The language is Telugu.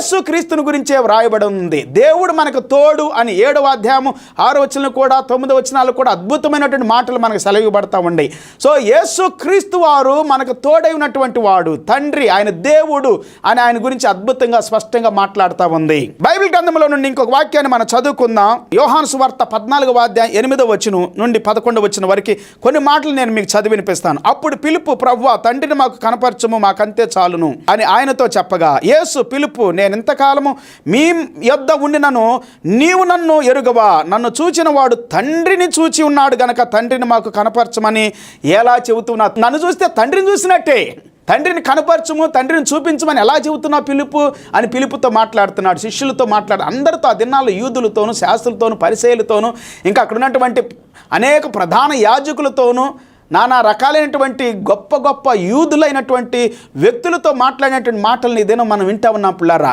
యేసు క్రీస్తుని గురించే వ్రాయబడి ఉంది. దేవుడు మనకు తోడు అని 7వ అధ్యాయము 6వ వచనం కూడా 9వ వచనాలు కూడా అద్భుతమైనటువంటి మాటలు మనకు సెలవుబడతా ఉన్నాయి. సో యేసు క్రీస్తు వారు మనకు తోడై ఉన్నటువంటి వాడు, తండ్రి, ఆయన దేవుడు అని ఆయన గురించి అద్భుతంగా స్పష్టంగా మాట్లాడుతూ ఉంది. బైబిల్ గ్రంథంలో నుండి ఇంకొక వాక్యాన్ని మనం చదువుకుందాం. యోహాను సువార్త 14వ అధ్యాయం 8వ వచనం నుండి 11వ వచనం వరకు కొన్ని మాటలు నేను మీకు చదివి వినిపిస్తాను. అప్పుడు పిలుపు, ప్రభువా, తండ్రిని మాకు కనపరచము, మాకంతే చాలును అని ఆయనతో చెప్పగా, యేసు పిలుపు, నేను ఇంతకాలము మీ యొద్ద ఉండినను నీవు నన్ను ఎరుగవా, నన్ను చూచిన వాడు తండ్రిని చూచి ఉన్నాడు గనక తండ్రిని మాకు కనపరచమని ఎలా చెబుతున్నా? నన్ను చూస్తే తండ్రిని చూసినట్టే. తండ్రిని కనపరచము, తండ్రిని చూపించమని ఎలా చెబుతున్నా పిలుపు అని పిలుపుతో మాట్లాడుతున్నాడు, శిష్యులతో మాట్లాడు, అందరితో. ఆ దినాల్లో యూదులతోనూ, శాస్త్రులతోనూ, పరిసయ్యులతోనూ, ఇంకా అక్కడ ఉన్నటువంటి అనేక ప్రధాన యాజకులతోనూ, నానా రకాలైనటువంటి గొప్ప గొప్ప యూదులైనటువంటి వ్యక్తులతో మాట్లాడినటువంటి మాటల్ని ఇదేనో మనం వింటా ఉన్నాం పిల్లారా.